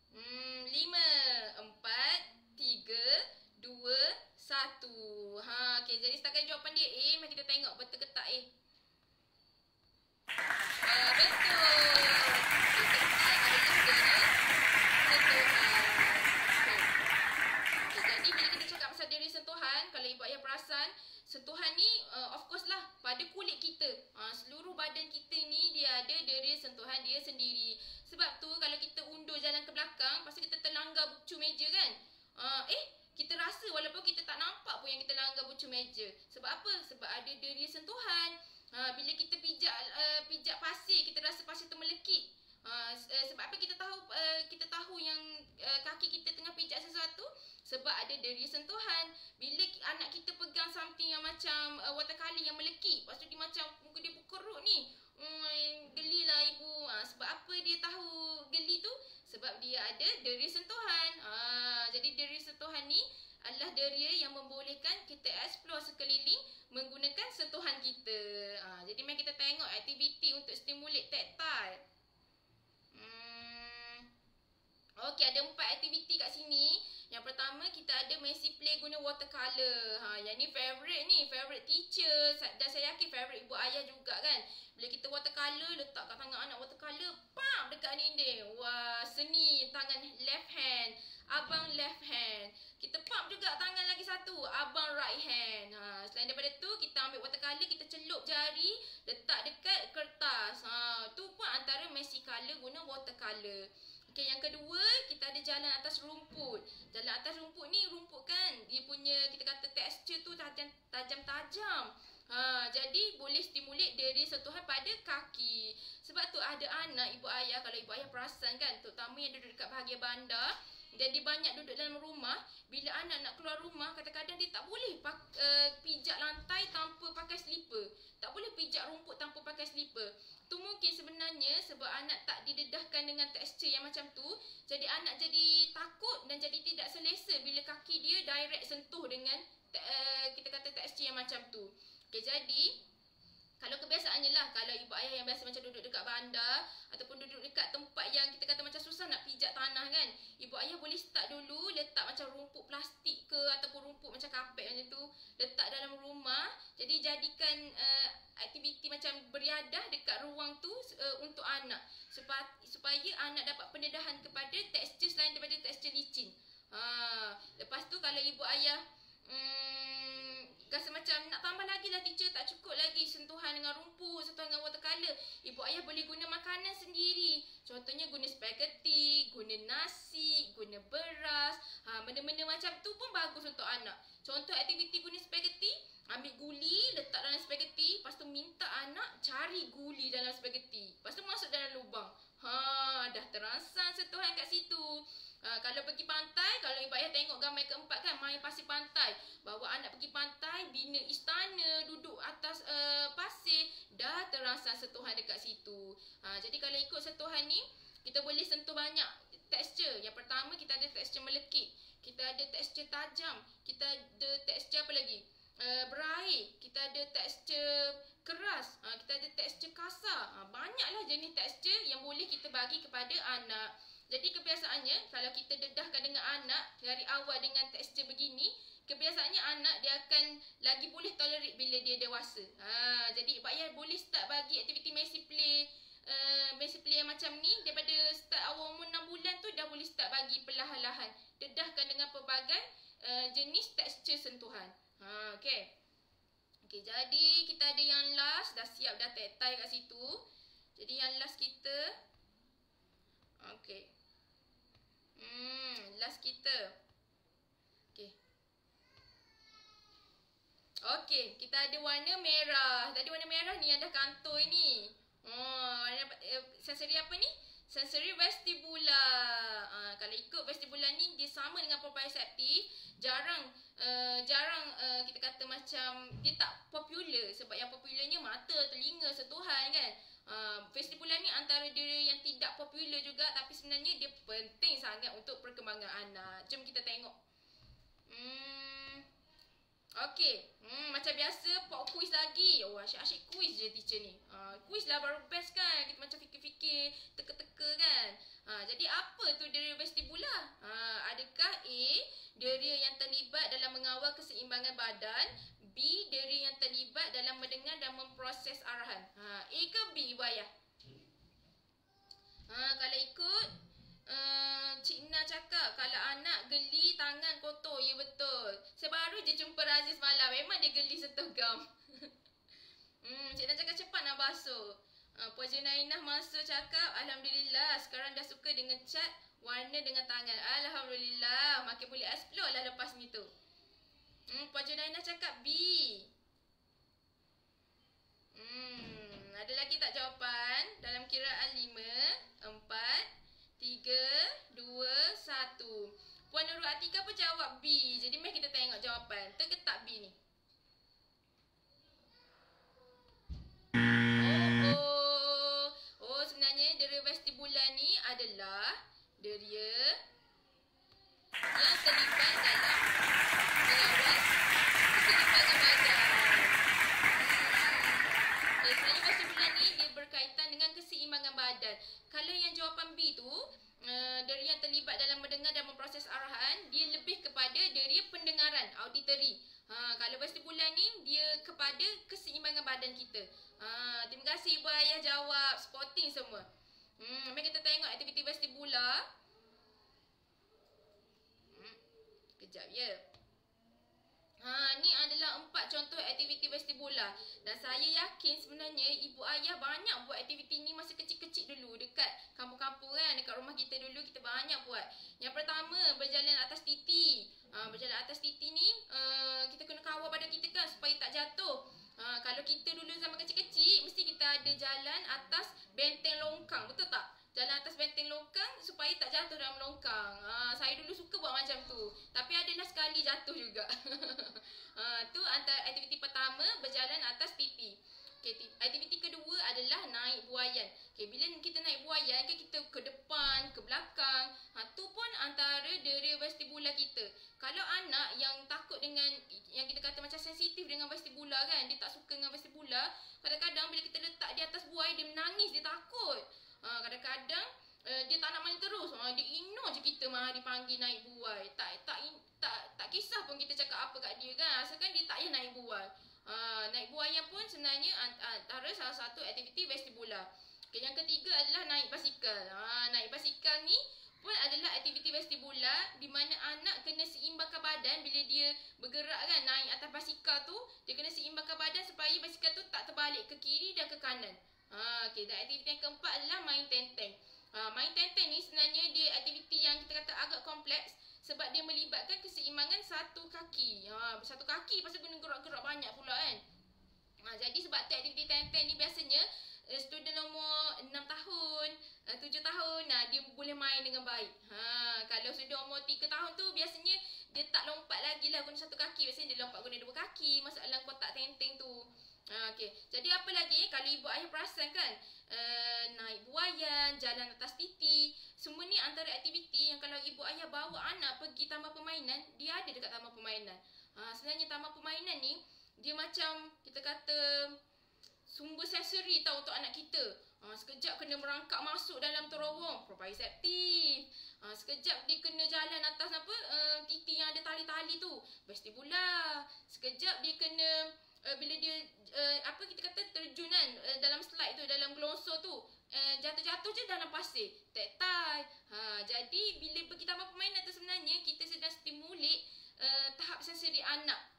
[SPEAKER 1] 5, 4, 3, 2, 1. Okey, jadi setakat jawapan dia A. Mari kita tengok betul ke tak A. Betul. Jadi bila kita cakap pasal diri sentuhan, kalau ibu ayah perasan, sentuhan ni of course lah pada kulit kita. Seluruh badan kita ni dia ada deri sentuhan dia sendiri. Sebab tu kalau kita undur jalan ke belakang, pasti kita terlanggar bucu meja kan. Kita rasa walaupun kita tak nampak pun yang kita langgar bucu meja. Sebab apa? Sebab ada deri sentuhan. Bila kita pijak pasir, kita rasa pasir tu melekit. Sebab apa kita tahu yang kaki kita tengah pijak sesuatu? Sebab ada deri sentuhan. Bila anak kita pegang something yang macam watercolor yang melekit, lepas tu dia macam muka dia berkerut ni, gelilah ibu. Sebab apa dia tahu geli tu? Sebab dia ada deri sentuhan. Jadi deri sentuhan ni adalah deria yang membolehkan kita explore sekeliling menggunakan sentuhan kita. Jadi mari kita tengok aktiviti untuk stimulate tactile. Okey, ada 4 aktiviti kat sini. Yang pertama kita ada Messi play guna watercolor. Yang ni favorite teacher dan saya yakin favorite ibu ayah juga kan. Bila kita watercolor, letak kat tangan anak watercolor, pam dekat dinding. Wah, seni tangan left hand. Abang left hand. Kita pump juga tangan lagi satu, abang right hand. Selain daripada tu, kita ambil watercolor, kita celup jari, letak dekat kertas. Tu pun antara Messi color guna watercolor. Okey, yang kedua, kita ada jalan atas rumput. Jalan atas rumput ni, rumput kan, dia punya kita kata tekstur tu tajam-tajam. Jadi boleh stimulate deri sentuhan pada kaki. Sebab tu ada anak ibu ayah, kalau ibu ayah perasan kan, terutama yang duduk dekat bahagian bandar, jadi banyak duduk dalam rumah. Bila anak nak keluar rumah, kadang-kadang dia tak boleh pijak lantai tanpa pakai slipper. Tak boleh pijak rumput tanpa pakai slipper. Tu mungkin sebenarnya sebab anak tak didedahkan dengan tekstur yang macam tu. Jadi anak jadi takut dan jadi tidak selesa bila kaki dia direct sentuh dengan kita kata tekstur yang macam tu. Okay, jadi kalau kebiasaannya lah, kalau ibu ayah yang biasa macam duduk dekat bandar ataupun duduk dekat tempat yang kita kata macam susah nak pijak tanah kan, ibu ayah boleh start dulu letak macam rumput plastik ke ataupun rumput macam kapet macam tu, letak dalam rumah. Jadi jadikan aktiviti macam beriadah dekat ruang tu untuk anak, supaya anak dapat pendedahan kepada tekstur selain daripada tekstur licin. Lepas tu kalau ibu ayah rasa macam nak tambah lagi lah teacher, tak cukup lagi sentuhan dengan rumput, sentuhan dengan watercolor, ibu ayah boleh guna makanan sendiri. Contohnya guna spaghetti, guna nasi, guna beras. Benda-benda macam tu pun bagus untuk anak. Contoh aktiviti guna spaghetti, ambil guli, letak dalam spaghetti, lepas tu minta anak cari guli dalam spaghetti, lepas tu masuk dalam lubang. Dah terangsang sentuhan kat situ. Kalau pergi pantai, kalau ibu ayah tengok gambar keempat kan, main pasir pantai. Bawa anak pergi pantai, bina istana, duduk atas pasir, dah terasa sentuhan dekat situ. Jadi kalau ikut sentuhan ni, kita boleh sentuh banyak tekstur. Yang pertama, kita ada tekstur melekit, kita ada tekstur tajam, kita ada tekstur apa lagi? Berair, kita ada tekstur keras, kita ada tekstur kasar. Banyaklah jenis tekstur yang boleh kita bagi kepada anak. Jadi kebiasaannya, kalau kita dedahkan dengan anak dari awal dengan tekstur begini, kebiasaannya anak dia akan lagi boleh tolerate bila dia dewasa. Jadi ibu ayah boleh start bagi aktiviti messy play yang macam ni. Daripada start awal umur 6 bulan tu dah boleh start bagi perlahan-lahan. Dedahkan dengan pelbagai jenis tekstur sentuhan. Okay, jadi kita ada yang last. Dah siap dah tactile kat situ. Jadi yang last kita, okay, last kita. Okay, kita ada warna merah. Tadi warna merah ni yang dah kantoi ni. Sensori apa ni? Sensori vestibular. Kalau ikut vestibular ni, dia sama dengan proprioceptif. Jarang kita kata macam dia tak popular. Sebab yang popularnya mata, telinga, sentuhan kan. Vestibular ni antara dia yang tidak popular juga, tapi sebenarnya dia penting sangat untuk perkembangan anak. Jom kita tengok. Okay, macam biasa pop quiz lagi. Asyik-asyik quiz je teacher ni. Quiz lah baru best kan. Kita macam fikir-fikir, teka-teka kan. Jadi apa tu deria vestibular? Adakah A, deria yang terlibat dalam mengawal keseimbangan badan? B, deria yang terlibat dalam mendengar dan memproses arahan? A ke B, ibu ayah? Kalau ikut Cik Na cakap kalau anak geli tangan kotor. Ya betul. Saya baru je jumpa Raziz malam. Memang dia geli sentuh gam. Cik Na cakap cepat nak basuh. Puan Junainah Mansur cakap alhamdulillah sekarang dah suka dengan cat warna dengan tangan. Alhamdulillah. Makin boleh explore lah lepas ni tu. Puan Junainah cakap B. Ada lagi tak jawapan? Dalam kiraan 5, 4, 3, 2, 1. Puan Nurul Atika pun jawab B. Jadi mari kita tengok jawapan. Betul ke tak B ni? Sebenarnya deria vestibular ni adalah deria yang terlibat dalam mengawal keseimbangan badan. Sebenarnya vestibular ni dia berkaitan dengan keseimbangan badan. Kalau yang jawapan B tu, deria yang terlibat dalam mendengar dan memproses arahan, dia lebih kepada deria pendengaran, auditory. Kalau vestibular ni, dia kepada keseimbangan badan kita. Terima kasih ibu ayah jawab, spotting semua. Mari kita tengok aktiviti vestibular. Kejap ya. Ni adalah 4 contoh aktiviti vestibular. Dan saya yakin sebenarnya ibu ayah banyak buat aktiviti ni masa kecil-kecil dulu. Dekat kampung-kampung kan, dekat rumah kita dulu kita banyak buat. Yang pertama, berjalan atas titi. Berjalan atas titi ni, kita kena kawal badan kita kan supaya tak jatuh. Kalau kita dulu zaman kecil-kecil, mesti kita ada jalan atas benteng longkang. Betul tak? Jalan atas benteng longkang supaya tak jatuh dalam longkang. Saya dulu suka buat macam tu. Tapi adalah sekali jatuh juga. Tu antara aktiviti pertama, berjalan atas titi. Okay, aktiviti kedua adalah naik buaian. Okay, bila kita naik buaian, kan kita ke depan, ke belakang. Tu pun antara deria vestibular kita. Kalau anak yang takut dengan, yang kita kata macam sensitif dengan vestibular kan, dia tak suka dengan vestibular, kadang-kadang bila kita letak di atas buai, dia menangis, dia takut. Kadang-kadang dia tak nak main terus. Dia ignore je kita dipanggil naik buai. Tak kisah pun kita cakap apa kat dia kan, asalkan dia tak payah naik buai. Naik buaian pun sebenarnya antara salah satu aktiviti vestibular. Okay, yang ketiga adalah naik basikal. Naik basikal ni pun adalah aktiviti vestibular di mana anak kena seimbangkan badan bila dia bergerak kan, naik atas basikal tu, dia kena seimbangkan badan supaya basikal tu tak terbalik ke kiri dan ke kanan. Okay, dan aktiviti yang keempat adalah main tenteng. Main tenteng ni sebenarnya dia aktiviti yang kita kata agak kompleks sebab dia melibatkan keseimbangan satu kaki. Satu kaki pasal guna gerak-gerak banyak pula kan. Jadi sebab tu aktiviti tenteng ni biasanya student umur 6 tahun, 7 tahun, dia boleh main dengan baik. Kalau dia umur 3 tahun tu biasanya dia tak lompat lagi lah guna satu kaki. Biasanya dia lompat guna 2 kaki, masuk dalam kotak tenteng tu. Okey. Jadi apa lagi kalau ibu ayah perasan kan, naik buaian, jalan atas titi, semua ni antara aktiviti yang kalau ibu ayah bawa anak pergi taman permainan, dia ada dekat taman permainan. Sebenarnya taman permainan ni dia macam kita kata sumber sensori tau untuk anak kita. Sekejap kena merangkak masuk dalam terowong, proprioceptif. Sekejap dia kena jalan atas titi yang ada tali-tali tu, vestibular. Sekejap dia kena bila dia kita kata terjun kan dalam slide tu, dalam gelonsor tu, jatuh-jatuh je dalam pasir, tactile. Jadi bila pergi taman permainan tu sebenarnya kita sedang stimulit tahap sensori anak.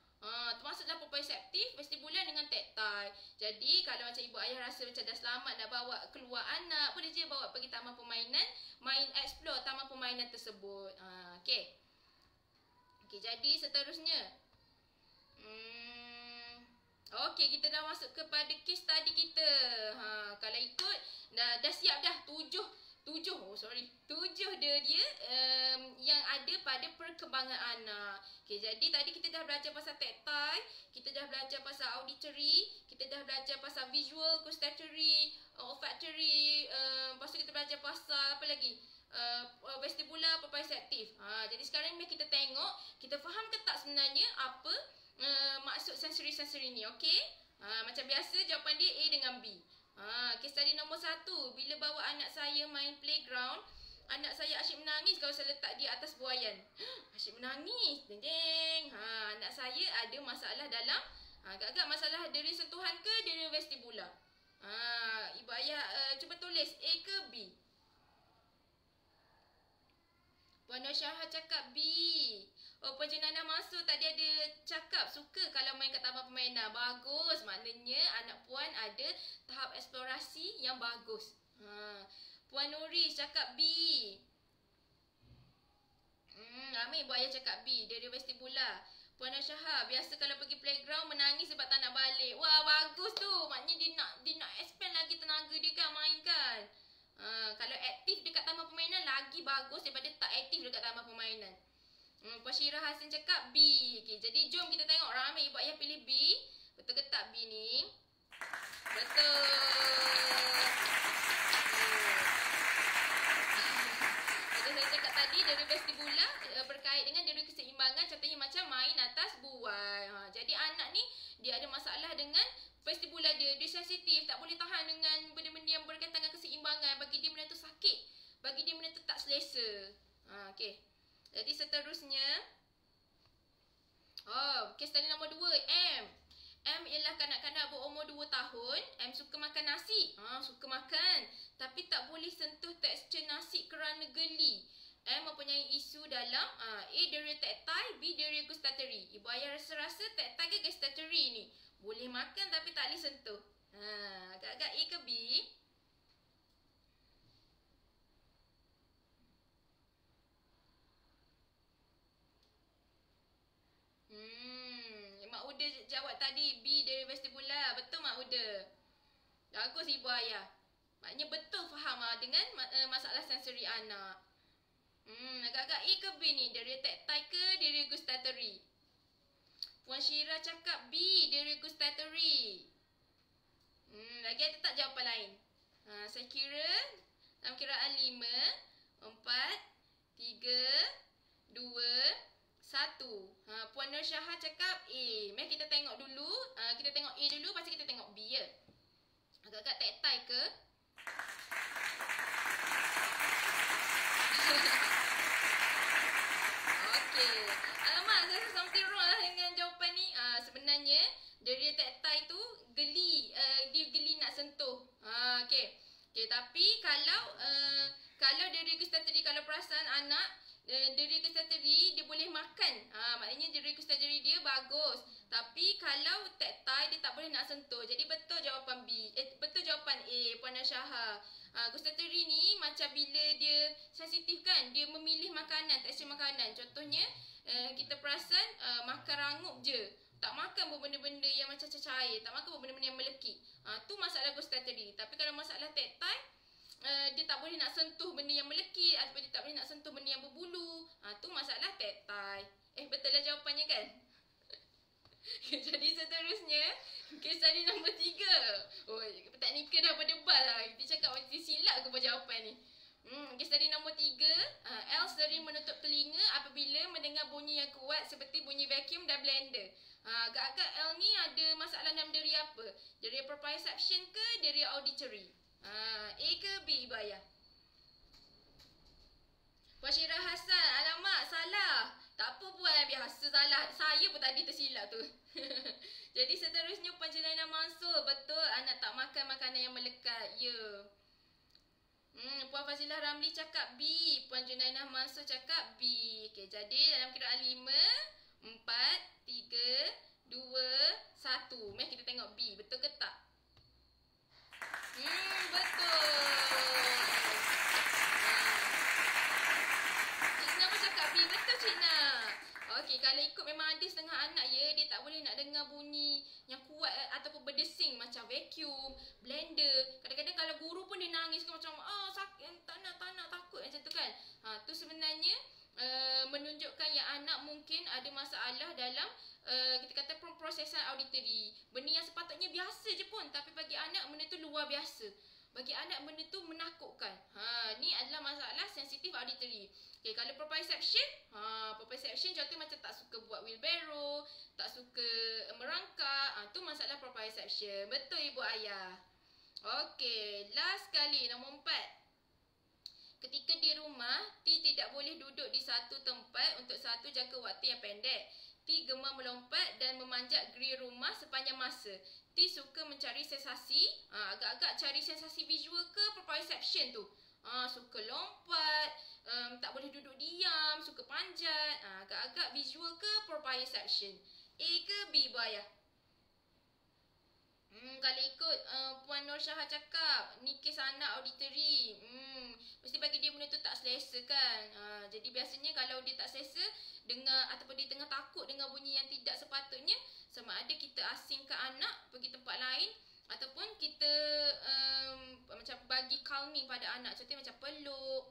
[SPEAKER 1] Termasuklah proprioceptif, vestibular dengan tactile. Jadi kalau macam ibu ayah rasa macam dah selamat nak bawa keluar anak, boleh je bawa pergi taman permainan, main explore taman permainan tersebut. Okey. Jadi seterusnya okey, kita dah masuk kepada case study kita. Kalau ikut dah siap dah 7 dia yang ada pada perkembangan anak. Okey, jadi tadi kita dah belajar pasal tactile, kita dah belajar pasal auditory, kita dah belajar pasal visual, gustatory, olfactory, lepas tu kita belajar pasal apa lagi? Vestibular, proprioceptif. Jadi sekarang ni kita tengok, kita faham ke tak sebenarnya apa maksud sensori-sensori ni, okey? Macam biasa jawapan dia A dengan B. Case study nombor 1, bila bawa anak saya main playground, anak saya asyik menangis kalau saya letak dia atas buaian. Asyik menangis. Deng. Anak saya ada masalah dalam agak-agak masalah dari sentuhan ke dari vestibular. Ibu ayah cuba tulis A ke B. Puan Nur Syahah cakap B. Puan Jenana masuk tadi ada cakap suka kalau main kat taman permainan. Bagus. Maknanya anak puan ada tahap eksplorasi yang bagus. Puan Nuri cakap B. Ramai ibu ayah cakap B. Dari vestibular. Puan Nur Syahah biasa kalau pergi playground menangis sebab tak nak balik. Wah, bagus tu. Maknanya dia nak expand lagi tenaga dia kan main kan. Kalau aktif dekat taman permainan lagi bagus daripada tak aktif dekat taman permainan. Puan Syirah Hassan cakap B. Okay, jadi jom kita tengok ramai ibu ayah pilih B. Betul ke tak B ni? Betul. Jadi saya cakap tadi dari vestibular berkait dengan dari keseimbangan, contohnya macam main atas buai. Jadi anak ni dia ada masalah dengan vestibular dia sensitif, tak boleh tahan dengan benda-benda yang berkaitan dengan keseimbangan. Bagi dia benda tu sakit, bagi dia benda tu tak selesa. Okey. Jadi seterusnya case study nombor 2, M. M ialah kanak-kanak berumur 2 tahun. M suka makan nasi. Suka makan, tapi tak boleh sentuh tekstur nasi kerana geli. M mempunyai isu dalam A dari tactile, B dari gustatory. Ibu ayah rasa tactile ke gustatory ni? Boleh makan tapi tak boleh sentuh. Agak-agak A ke B? Mak Uda jawab tadi B dari vestibular. Betul Mak Uda? Bagus ibu ayah. Maknanya betul faham dengan masalah sensori anak. Agak-agak A ke B ni? Dari tactile ke dari gustatory? Puan Syira cakap B dari gustatory. Lagi ada tak jawapan lain? Saya kira dalam kiraan 5, 4, 3, 2, 1. Puan Nur Syahah cakap A. Mari kita tengok dulu. Kita tengok A dulu, lepas kita tengok B ya. Agak-agak tactile ke? Okey. Alamak, saya rasa something wrong lah dengan jawapan ni. Sebenarnya dari tactile tu geli, dia geli nak sentuh. Okey. Tapi kalau dari gustatory, kalau perasaan anak dari gustatory dia boleh makan. Maknanya dari gustatory dia bagus. Tapi kalau tactile dia tak boleh nak sentuh. Jadi betul jawapan B. Betul jawapan A, Puan Syahah. Gustatory ni macam bila dia sensitif kan, dia memilih makanan, tekstur makanan. Contohnya kita perasan makan rangup je. Tak makan benda-benda yang macam cair, tak makan benda-benda yang melekit. Tu masalah gustatory. Tapi kalau masalah tactile, dia tak boleh nak sentuh benda yang melekit ataupun dia tak boleh nak sentuh benda yang berbulu. Tu masalah tactile. Betul lah jawapannya kan? Jadi seterusnya, kes study nombor 3. Teknikal dah berdebat lah. Kita cakap macam silap ke jawapan ni. Kes study nombor 3. L sering menutup telinga apabila mendengar bunyi yang kuat seperti bunyi vacuum dan blender. Agak-agak L ni ada masalah dalam diri apa? Diri proprioception ke diri auditory? A ke B, Ibu Ayah? Puan Syirah Hassan, alamak salah. Tak apa Puan, biasa salah. Saya pun tadi tersilap tu. Jadi seterusnya Puan Jelaina Mansur, betul anak tak makan makanan yang melekat. Ya. Puan Fazilah Ramli cakap B. Puan Junainah Mansur cakap B. Okey, jadi dalam kiraan 5, 4, 3, 2, 1. Mari kita tengok B. Betul ke tak? Betul. Cik Nak pun cakap B. Betul Cik Nak. Okey, kalau ikut memang ada setengah anak ya, dia tak boleh nak dengar bunyi yang kuat ataupun berdesing macam vacuum, blender. Kadang-kadang kalau guru pun dia nangis ke macam sakit, tak nak takut macam tu kan. Tu sebenarnya menunjukkan yang anak mungkin ada masalah dalam kita kata prosesan auditory. Benda yang sepatutnya biasa je pun, tapi bagi anak benda tu luar biasa. Bagi anak benda tu menakutkan. Ni adalah masalah sensitif auditory. Okay, kalau proprioception, proprioception contoh macam tak suka buat wheelbarrow, tak suka merangkak, tu masalah proprioception. Betul Ibu Ayah. Okey, last kali nombor 4. Ketika di rumah, T tidak boleh duduk di satu tempat untuk satu jangka waktu yang pendek. T gemar melompat dan memanjat geri rumah sepanjang masa. T suka mencari sensasi, agak-agak cari sensasi visual ke proprioception tu. Suka lompat, tak boleh duduk diam, suka panjat, agak-agak visual ke proprioception. A ke B, Bu Ayah? Kalau ikut Puan Nur Syah cakap, ni kes anak auditory. Mesti bagi dia benda tu tak selesa kan. Jadi biasanya kalau dia tak selesa dengar ataupun dia tengah takut dengan bunyi yang tidak sepatutnya, sama ada kita asingkan anak pergi tempat lain ataupun kita macam bagi calming pada anak. Contohnya macam peluk.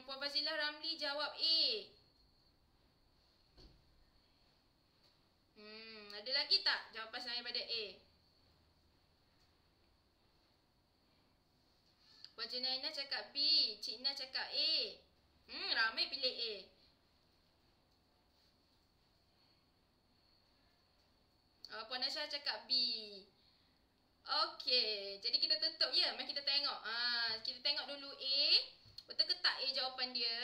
[SPEAKER 1] Puan Fazilah Ramli jawab A. Ada lagi tak jawapan selain daripada A? Puan Junaina cakap B. Cik Na cakap A. Ramai pilih A. Puan Nasha cakap B. Okey, jadi kita tutup ya. Mari kita tengok. Kita tengok dulu A. Betul ke tak A jawapan dia?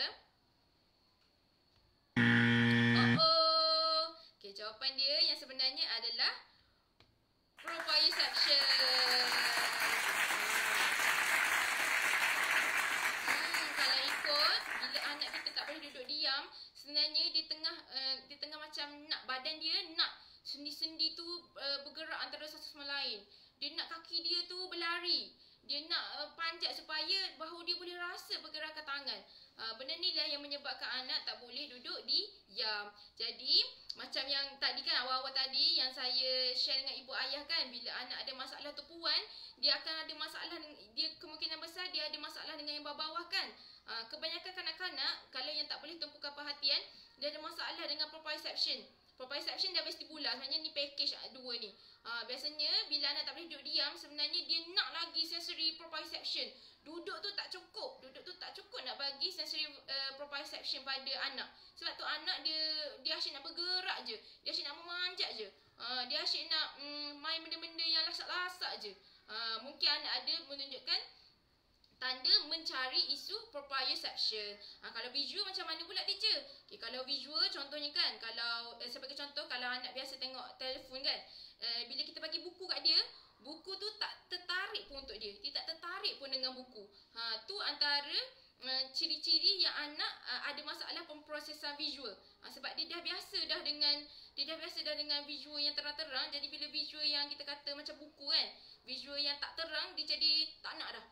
[SPEAKER 1] Okey, jawapan dia yang sebenarnya adalah proprioception. Kalau ikut, bila anak kita tak boleh duduk diam, sebenarnya dia tengah macam nak badan dia nak sendi-sendi tu bergerak antara satu sama lain. Dia nak kaki dia tu berlari. Dia nak panjat supaya bahu dia boleh rasa pergerakan tangan. Benda ni lah yang menyebabkan anak tak boleh duduk diam. Jadi macam yang tadi kan awal-awal tadi yang saya share dengan Ibu Ayah kan, bila anak ada masalah tumpuan, dia akan ada masalah, dia kemungkinan besar dia ada masalah dengan yang bawah-bawah kan. Kebanyakan kanak-kanak kalau yang tak boleh tumpukan perhatian, dia ada masalah dengan proprioception. Proprioception dan vestibular, sebenarnya ni package dua ni. Biasanya bila anak tak boleh duduk diam, sebenarnya dia nak lagi sensory proprioception. Duduk tu tak cukup nak bagi sensory proprioception pada anak. Sebab tu anak dia asyik nak bergerak je, dia asyik nak memanjat je, dia asyik nak main benda-benda yang lasak-lasak je. Mungkin anak ada menunjukkan tanda mencari isu proprioception. Kalau visual macam mana pula teacher? Okay, kalau visual contohnya kan, kalau sebagai contoh, kalau anak biasa tengok telefon kan, bila kita bagi buku kat dia, buku tu tak tertarik pun untuk dia. Dia tak tertarik pun dengan buku. Tu antara ciri-ciri yang anak ada masalah pemprosesan visual. Sebab dia dah biasa dah dengan visual yang terang-terang. Jadi bila visual yang kita kata macam buku kan, visual yang tak terang, dia jadi tak nak dah.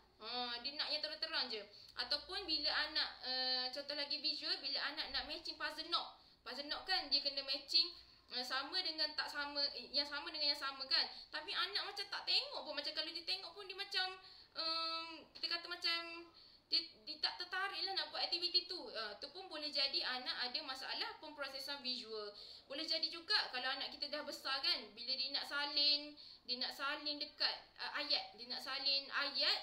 [SPEAKER 1] Dia nak yang terang-terang je. Ataupun bila anak contoh lagi visual, bila anak nak matching puzzle knock. Puzzle knock kan dia kena matching sama dengan tak sama, yang sama dengan yang sama kan. Tapi anak macam tak tengok pun, macam kalau dia tengok pun dia macam kita kata macam jadi anak ada masalah pemprosesan visual. Boleh jadi juga kalau anak kita dah besar kan, bila dia nak salin dekat ayat, dia nak salin ayat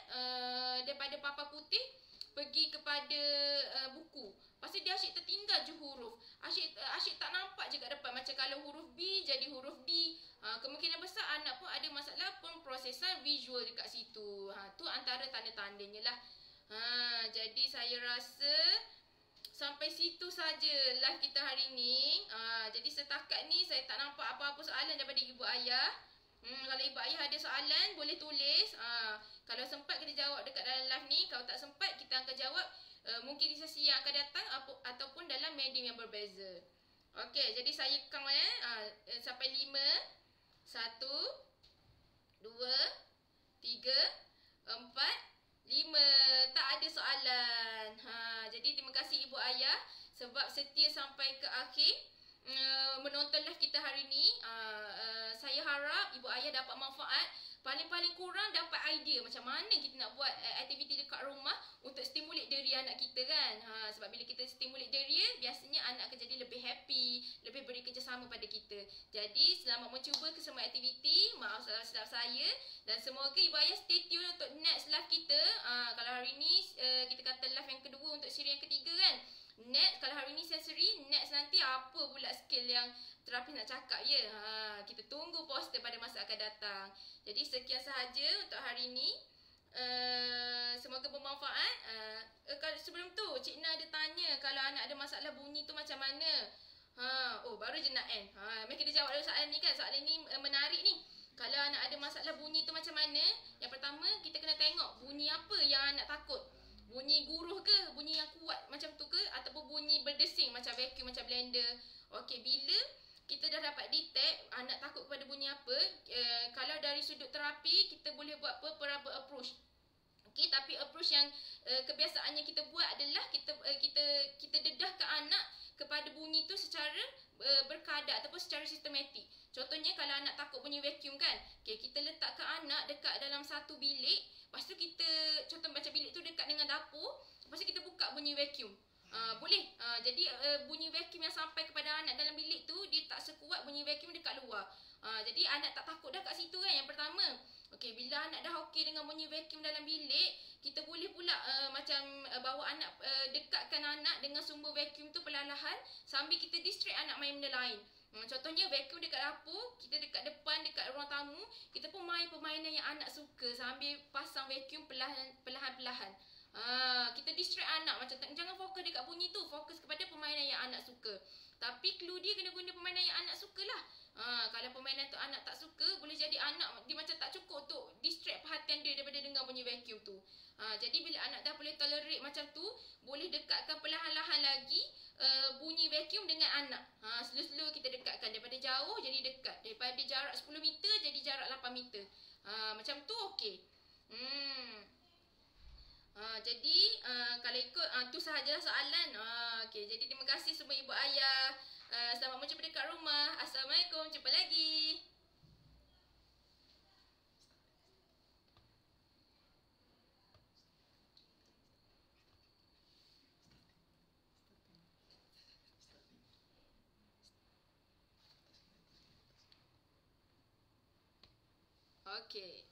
[SPEAKER 1] daripada papan putih pergi kepada buku. Lepas tu dia asyik tertinggal je huruf. Asyik tak nampak je kat depan. Macam kalau huruf B jadi huruf D. Kemungkinan besar anak pun ada masalah pemprosesan visual dekat situ. Tu antara tanda-tandanya lah. Jadi saya rasa sampai situ saja live kita hari ni. Jadi setakat ni saya tak nampak apa-apa soalan daripada ibu ayah. Kalau ibu ayah ada soalan boleh tulis. Kalau sempat kita jawab dekat dalam live ni. Kalau tak sempat kita akan jawab mungkin di sesi yang akan datang ataupun dalam medium yang berbeza. Okey, jadi saya count sampai 5. 1 2 3 4 5. Tak ada soalan. Jadi terima kasih ibu ayah sebab setia sampai ke akhir menonton live kita hari ni. Saya harap ibu ayah dapat manfaat. Paling-paling kurang dapat idea macam mana kita nak buat aktiviti dekat rumah untuk stimulate diri anak kita kan. Sebab bila kita stimulate diri, biasanya anak akan jadi lebih happy, lebih beri kerjasama pada kita. Jadi selamat mencuba ke semua aktiviti. Maaf salah silap saya. Dan semoga ibu ayah stay tune untuk next live kita. Kalau hari ni kita kata live yang kedua untuk siri yang ketiga kan. Next, kalau hari ni sensory, next nanti apa pula skill yang terapis nak cakap ya. Kita tunggu poster pada masa akan datang. Jadi sekian sahaja untuk hari ni. Semoga bermanfaat. Sebelum tu Cik Na ada tanya kalau anak ada masalah bunyi tu macam mana. Baru je nak end. Mari kita jawab dulu soalan ni kan. Soalan ni menarik ni. Kalau anak ada masalah bunyi tu macam mana? Yang pertama kita kena tengok bunyi apa yang anak takut. Bunyi guruh ke? Bunyi yang kuat macam tu ke? Ataupun bunyi berdesing macam vacuum, macam blender. Okey, bila kita dah dapat detect anak takut kepada bunyi apa, kalau dari sudut terapi kita boleh buat peraba approach. Okey, tapi approach yang kebiasaannya kita buat adalah kita dedahkan anak kepada bunyi tu secara berkadar ataupun secara sistematik. Contohnya kalau anak takut bunyi vacuum kan, kita letakkan anak dekat dalam satu bilik. Lepas tu kita, contoh macam bilik tu dekat dengan dapur. Lepas tu kita buka bunyi vacuum. Boleh. Jadi bunyi vacuum yang sampai kepada anak dalam bilik tu, dia tak sekuat bunyi vacuum dekat luar. Jadi anak tak takut dah kat situ kan yang pertama. Okey, bila anak dah okey dengan bunyi vacuum dalam bilik, kita boleh pula macam bawa anak, dekatkan anak dengan sumber vacuum tu perlahan-lahan sambil kita distract anak main benda lain. Contohnya vacuum dekat dapur, kita dekat depan, dekat ruang tamu, kita pun main permainan yang anak suka sambil pasang vacuum perlahan-perlahan. Kita distract anak macam jangan fokus dekat bunyi tu, fokus kepada permainan yang anak suka. Tapi clue dia kena guna permainan yang anak suka lah. Kalau permainan tu anak tak suka, boleh jadi anak dia macam tak cukup untuk distract perhatian dia daripada dengar bunyi vacuum tu. Jadi bila anak dah boleh tolerate macam tu, boleh dekatkan perlahan-lahan lagi bunyi vacuum dengan anak. Slow-slow kita dekatkan daripada jauh jadi dekat. Daripada jarak 10 meter jadi jarak 8 meter. Macam tu okey. Jadi kalau ikut tu sahajalah soalan. Okey, jadi terima kasih semua ibu ayah. Selamat menjumpa dekat rumah. Assalamualaikum, jumpa lagi. Okey.